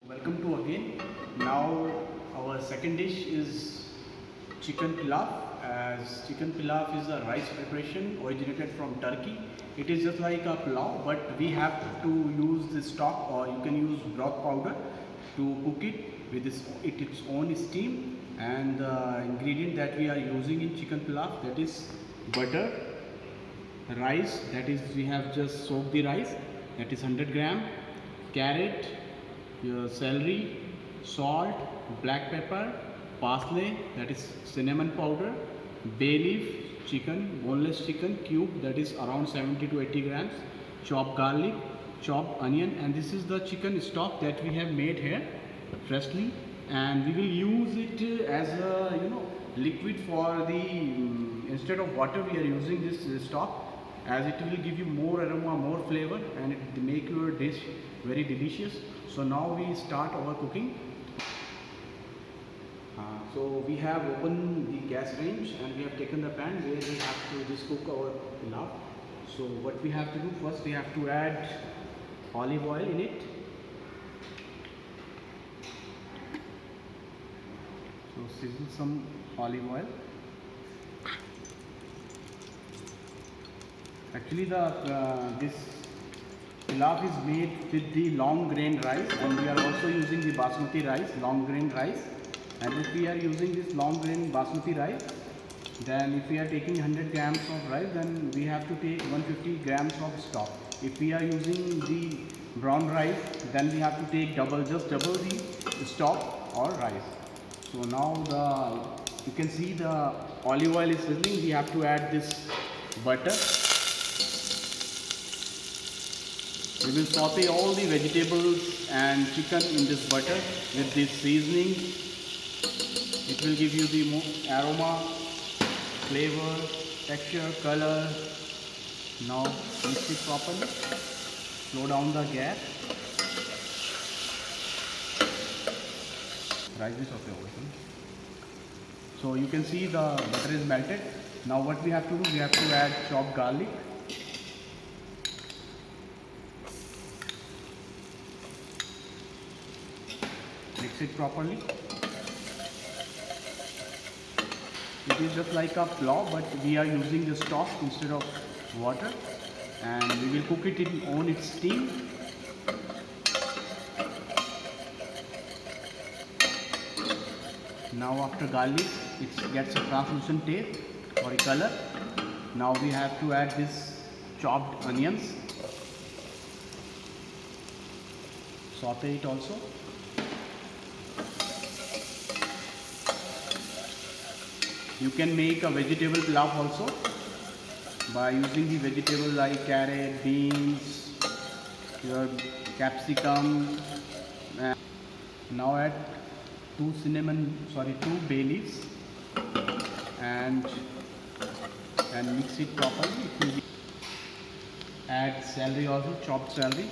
Welcome to again. Now our second dish is chicken pilaf. As chicken pilaf is a rice preparation originated from Turkey. It is just like a pulao, but we have to use the stock, or you can use broth powder to cook it with its own steam. And the ingredient that we are using in chicken pilaf, that is butter, rice, that is we have just soaked the rice, that is 100 gram, carrot, your celery, salt, black pepper, parsley, that is cinnamon powder, bay leaf, chicken, boneless chicken cube, that is around 70 to 80 grams, chopped garlic, chopped onion, and this is the chicken stock that we have made here freshly, and we will use it as a liquid for the instead of water we are using this stock, as it will give you more aroma, more flavor, and it make your dish very delicious. So now we start our cooking. So we have opened the gas range and we have taken the pan where we have to just cook our pilaf. So what we have to do first, we have to add olive oil in it. So sizzle some olive oil. Actually this pilaf is made with the long grain rice, and we are also using the basmati rice, long grain rice. And if we are using this long grain basmati rice, then if we are taking 100 grams of rice, then we have to take 150 grams of stock. If we are using the brown rice, then we have to take just double the stock or rice. So now you can see the olive oil is sizzling. We have to add this butter. We will saute all the vegetables and chicken in this butter with this seasoning. It will give you the more aroma, flavor, texture, color. Now mix it properly. Slow down the gas. Rice is okay also. So you can see the butter is melted. Now what we have to do, we have to add chopped garlic. Mix it properly. It is just like a pulao, but we are using the stock instead of water, and we will cook it on its steam. Now after garlic, it gets a translucent taste or a color. Now we have to add this chopped onions. Saute it also. You can make a vegetable pilaf also by using the vegetable like carrot, beans, your capsicum. Now add two bay leaves and mix it properly. Add celery also, chopped celery.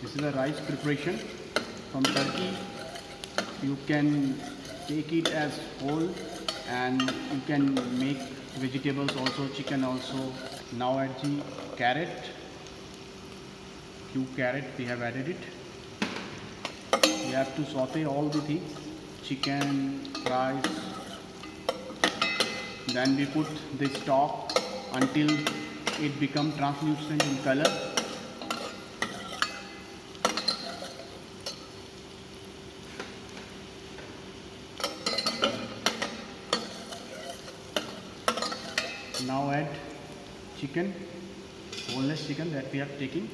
This is a rice preparation from Turkey. You can take it as whole, and you can make vegetables also, chicken also. Now add the carrot, cube carrot, we have added it. We have to saute all the things, chicken, rice. Then we put the stock until it becomes translucent in color. Now add chicken, boneless chicken that we have taken.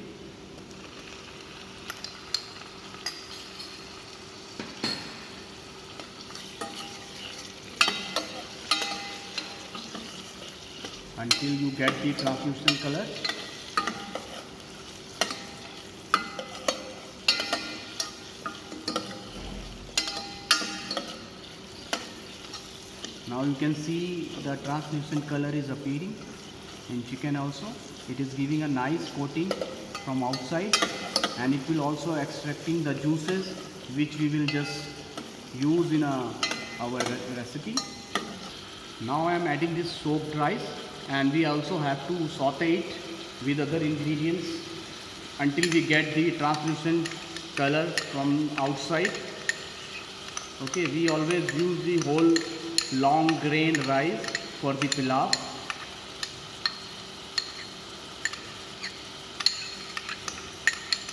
Until you get the translucent color. Now you can see the translucent color is appearing in chicken also. It is giving a nice coating from outside, and it will also extracting the juices which we will just use in our recipe. Now I am adding this soaked rice. and we also have to saute it with other ingredients until we get the translucent color from outside. Okay, we always use the whole long grain rice for the pilau.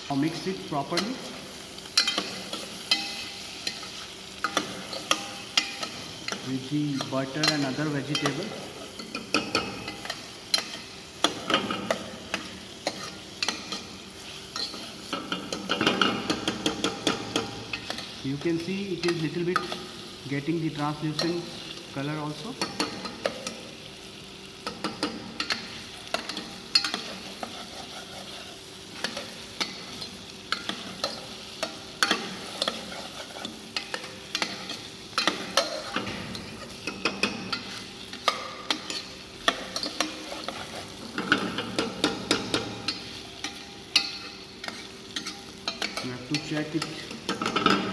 Now mix it properly. With the butter and other vegetables. You can see it is little bit getting the translucent color also. You have to check it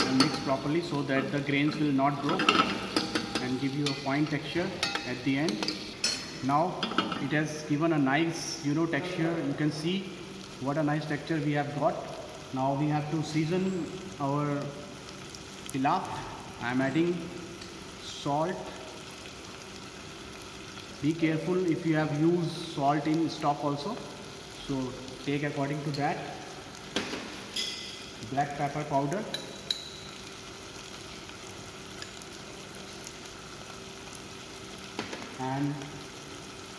and mix properly so that the grains will not grow and give you a fine texture at the end. Now it has given a nice texture. You can see what a nice texture we have got. Now we have to season our pilau. I am adding salt. Be careful if you have used salt in stock also, so take according to that. Black pepper powder, and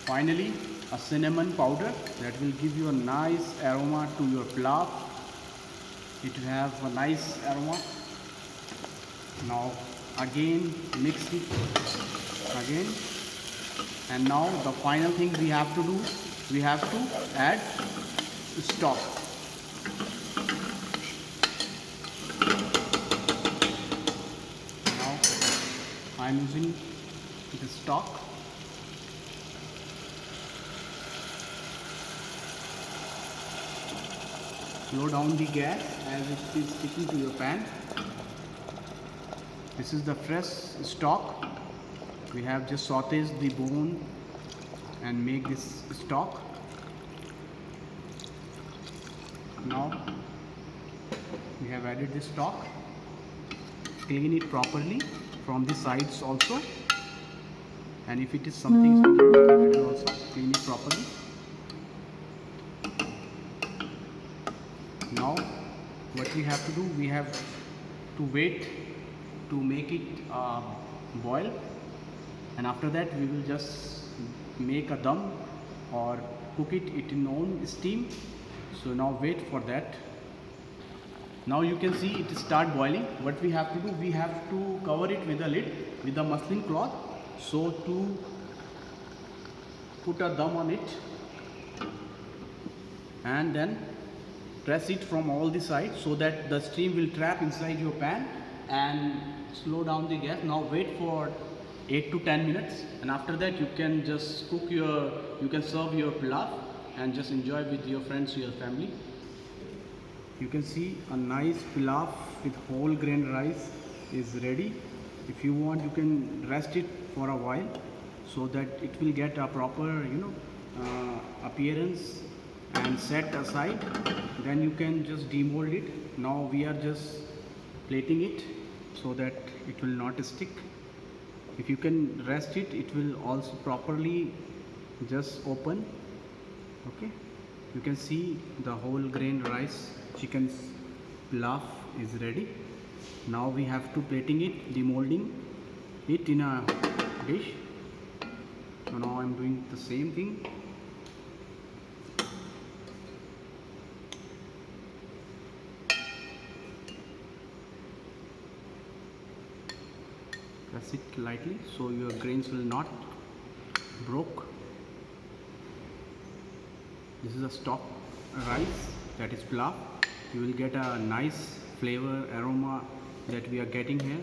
finally a cinnamon powder that will give you a nice aroma to your pilau. It will have a nice aroma. Now again mix it again, and now the final thing we have to do, we have to add stock. I am using the stock. Slow down the gas as it is sticking to your pan. This is the fresh stock. We have just sauteed the bone and make this stock. Now we have added the stock. Clean it properly from the sides also, and if it is something we will also clean it properly. Now what we have to do, we have to wait to make it boil, and after that we will just make a dum or cook it in own steam. So now wait for that. Now you can see it start boiling. What we have to do, we have to cover it with a lid, with a muslin cloth, so to put a dum on it and then press it from all the sides so that the steam will trap inside your pan, and slow down the gas. Now wait for 8 to 10 minutes, and after that you can just you can serve your pilau and just enjoy with your friends, your family. You can see a nice pilau with whole grain rice is ready. If you want, you can rest it for a while so that it will get a proper appearance and set aside. Then you can just demold it. Now we are just plating it so that it will not stick. If you can rest it, it will also properly just open. Okay, you can see the whole grain rice chicken pilau is ready. Now we have to plating it, demolding it in a dish. So now I am doing the same thing. Press it lightly so your grains will not broke. This is a stock rice, that is pilau. You will get a nice flavor aroma that we are getting here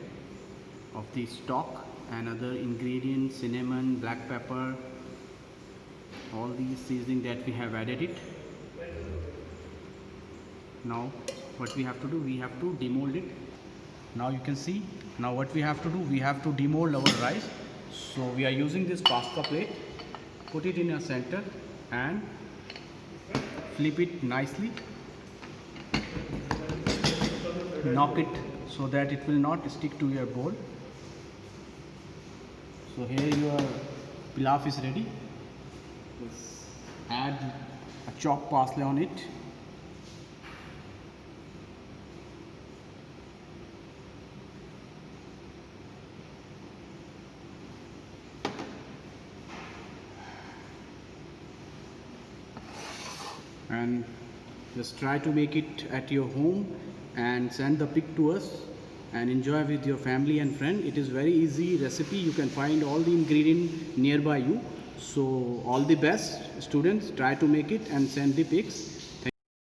of the stock and other ingredients, cinnamon, black pepper, all these seasoning that we have added it. Now what we have to do, we have to demold it. Now you can see, now what we have to do, we have to demold our rice. So we are using this pasta plate, put it in a center and flip it nicely. Knock it so that it will not stick to your bowl. So here your pilaf is ready. Just add a chopped parsley on it. And just try to make it at your home and send the pic to us and enjoy with your family and friend. It is very easy recipe. You can find all the ingredient nearby you. So all the best students, try to make it and send the pics.